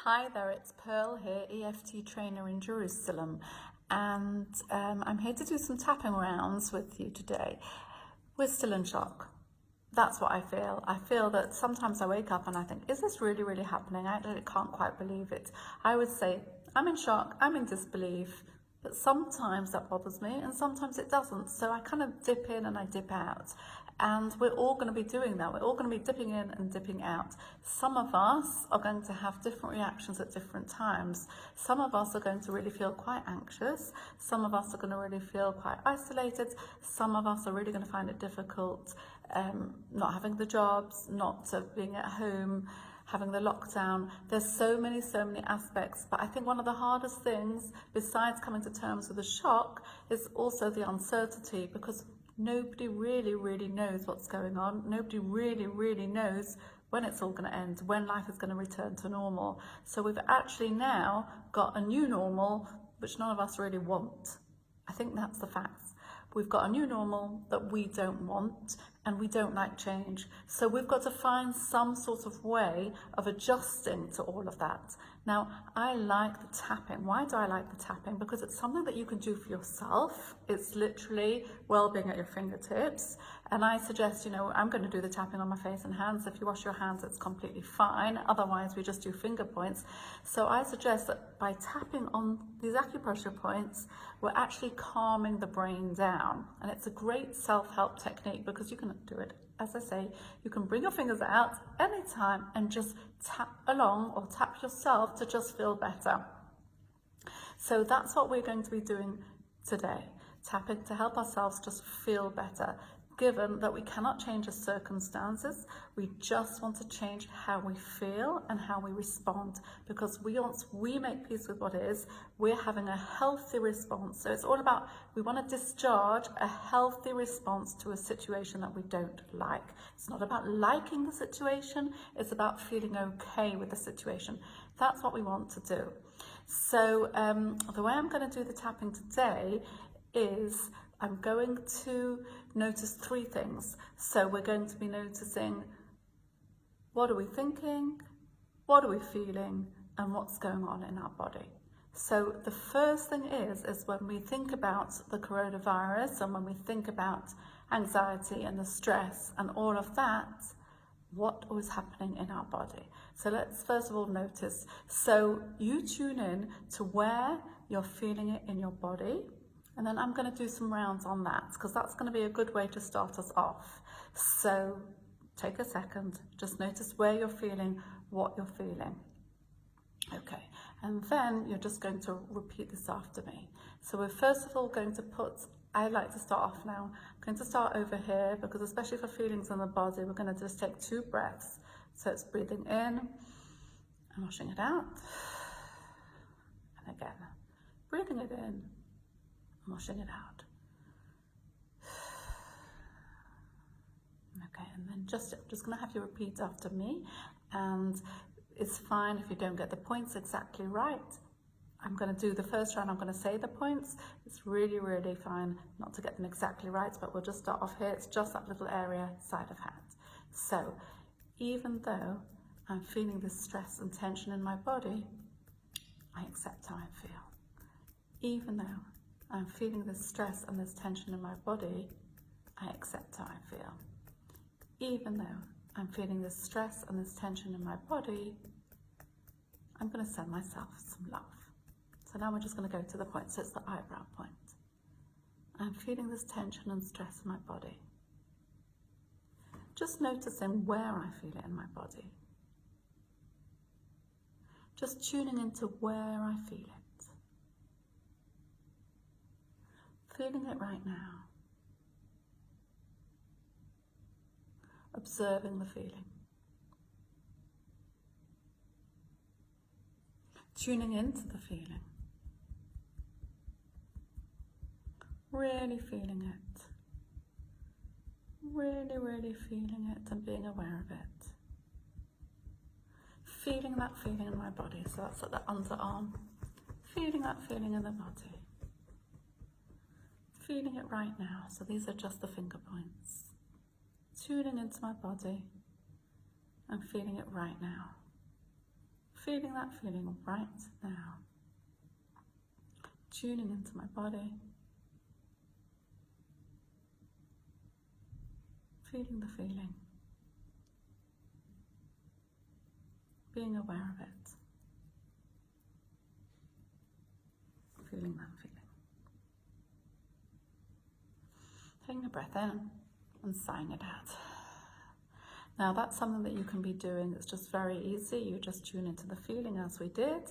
Hi there, it's Pearl here, EFT trainer in Jerusalem, and I'm here to do some tapping rounds with you today. We're still in shock. That's what I feel. I feel that sometimes I wake up and I think, is this really, really happening? I actually can't quite believe it. I would say, I'm in shock, I'm in disbelief, but sometimes that bothers me and sometimes it doesn't. So I kind of dip in and I dip out. And we're all going to be doing that. We're all going to be dipping in and dipping out. Some of us are going to have different reactions at different times. Some of us are going to really feel quite anxious. Some of us are going to really feel quite isolated. Some of us are really going to find it difficult not having the jobs, not being at home, having the lockdown. There's so many aspects, but I think one of the hardest things, besides coming to terms with the shock, is also the uncertainty, because nobody really knows what's going on. Nobody really knows when it's all going to end, when life is going to return to normal. So we've actually now got a new normal, which none of us really want. I think that's the facts. We've got a new normal that we don't want, and we don't like change. So we've got to find some sort of way of adjusting to all of that. Now, I like the tapping. Why do I like the tapping? Because it's something that you can do for yourself. It's literally well-being at your fingertips. And I suggest, I'm going to do the tapping on my face and hands. If you wash your hands, it's completely fine. Otherwise, we just do finger points. So I suggest that by tapping on these acupressure points, we're actually calming the brain down. And it's a great self-help technique because you can do it, as I say, you can bring your fingers out anytime and just tap along or tap yourself to just feel better. So that's what we're going to be doing today, tapping to help ourselves just feel better. Given that we cannot change the circumstances, we just want to change how we feel and how we respond, because once we make peace with what is, we're having a healthy response. So it's all about, we want to discharge a healthy response to a situation that we don't like. It's not about liking the situation, it's about feeling okay with the situation. That's what we want to do. So the way I'm going to do the tapping today is I'm going to notice three things. So we're going to be noticing, what are we thinking, what are we feeling, and what's going on in our body. So the first thing is when we think about the coronavirus and when we think about anxiety and the stress and all of that, what was happening in our body. So let's first of all notice. So you tune in to where you're feeling it in your body. And then I'm going to do some rounds on that, because that's going to be a good way to start us off. So take a second, just notice where you're feeling, what you're feeling. Okay, and then you're just going to repeat this after me. So we're first of all going to I like to start off now. I'm going to start over here, because especially for feelings in the body, we're going to just take 2 breaths. So it's breathing in and washing it out. And again, breathing it in, washing it out. Okay, and then just going to have you repeat after me, and it's fine if you don't get the points exactly right. I'm going to do the first round, I'm going to say the points. It's really fine not to get them exactly right, but we'll just start off here. It's just that little area, side of hand. So, even though I'm feeling this stress and tension in my body, I accept how I feel. Even though I'm feeling this stress and this tension in my body, I accept how I feel. Even though I'm feeling this stress and this tension in my body, I'm going to send myself some love. So now we're just going to go to the point. So it's the eyebrow point. I'm feeling this tension and stress in my body. Just noticing where I feel it in my body. Just tuning into where I feel it. Feeling it right now. Observing the feeling. Tuning into the feeling. Really feeling it. Really feeling it and being aware of it. Feeling that feeling in my body. So that's at the underarm. Feeling that feeling in the body. Feeling it right now. So these are just the finger points. Tuning into my body and feeling it right now. feeling that feeling right now. Tuning into my body. Feeling the feeling. Being aware of it. Feeling that feeling. Taking a breath in and sighing it out. Now that's something that you can be doing. It's just very easy. You just tune into the feeling as we did,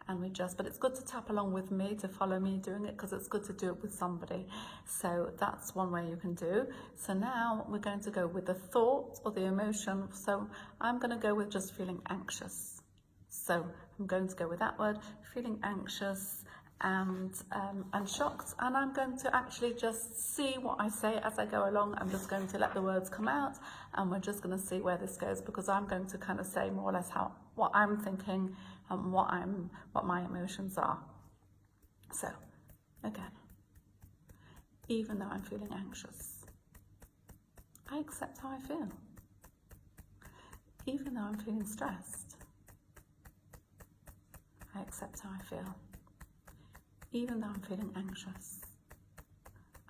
but it's good to tap along with me, to follow me doing it, because it's good to do it with somebody. So that's one way you can do. So now we're going to go with the thought or the emotion. So I'm going to go with just feeling anxious. So I'm going to go with that word, feeling anxious and shocked, and I'm going to actually just see what I say as I go along. I'm just going to let the words come out, and we're just going to see where this goes, because I'm going to kind of say more or less what I'm thinking and what my emotions are. So again, even though I'm feeling anxious, I accept how I feel. Even though I'm feeling stressed, I accept how I feel. Even though I'm feeling anxious,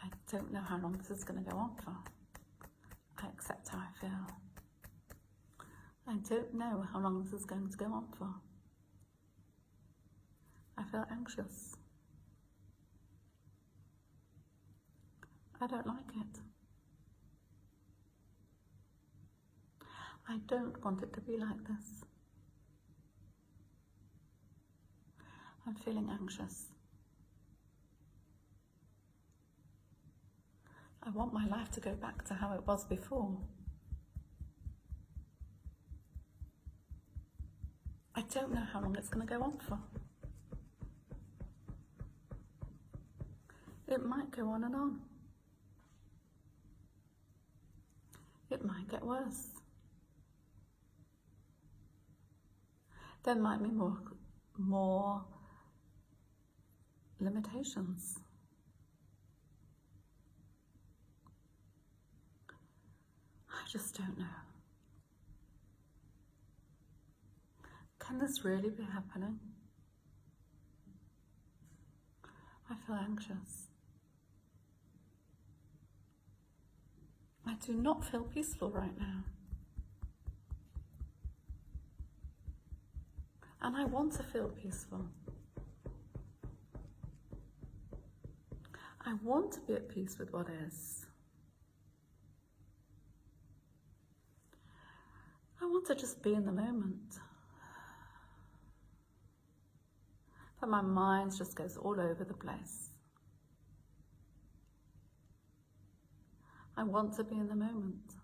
I don't know how long this is going to go on for. I accept how I feel. I don't know how long this is going to go on for. I feel anxious. I don't like it. I don't want it to be like this. I'm feeling anxious. I want my life to go back to how it was before. I don't know how long it's going to go on for. It might go on and on. It might get worse. There might be more limitations. I just don't know. Can this really be happening? I feel anxious. I do not feel peaceful right now. And I want to feel peaceful. I want to be at peace with what is. I want to just be in the moment. But my mind just goes all over the place. I want to be in the moment.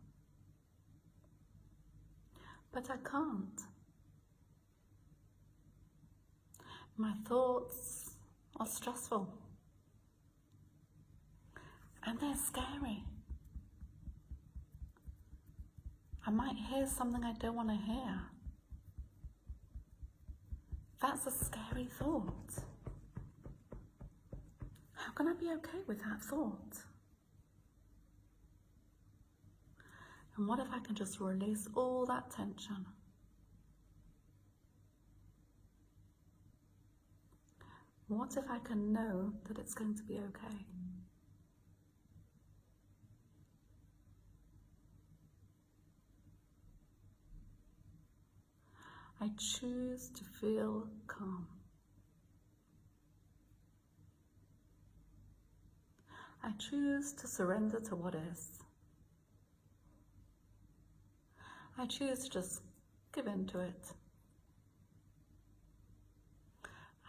But I can't. My thoughts are stressful. And they're scary. I might hear something I don't want to hear. That's a scary thought. How can I be okay with that thought? And what if I can just release all that tension? What if I can know that it's going to be okay? I choose to feel calm. I choose to surrender to what is. I choose to just give in to it.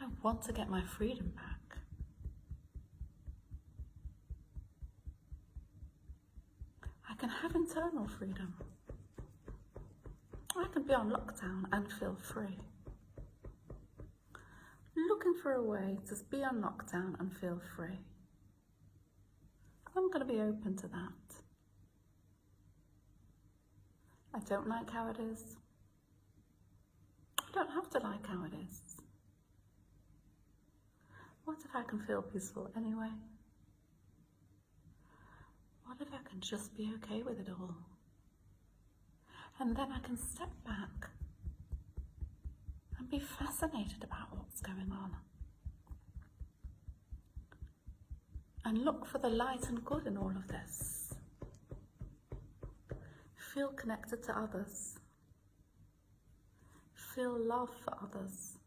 I want to get my freedom back. I can have internal freedom. I can be on lockdown and feel free. Looking for a way to be on lockdown and feel free. I'm going to be open to that. I don't like how it is. I don't have to like how it is. What if I can feel peaceful anyway? What if I can just be okay with it all? And then I can step back and and be fascinated about what's going on. And look for the light and good in all of this. Feel connected to others. Feel love for others.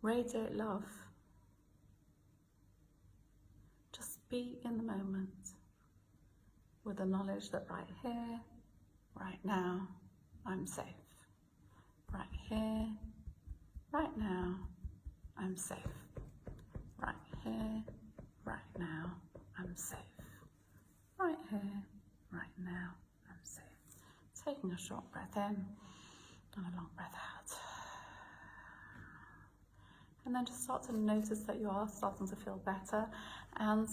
Radiate love. Just be in the moment with the knowledge that right here, right now, I'm safe. Right here, right now, I'm safe. Right here, right now, I'm safe. Right here, right now, I'm safe. Taking a short breath in and a long breath out. And then just start to notice that you are starting to feel better, and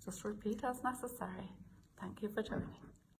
just repeat as necessary. Thank you for joining.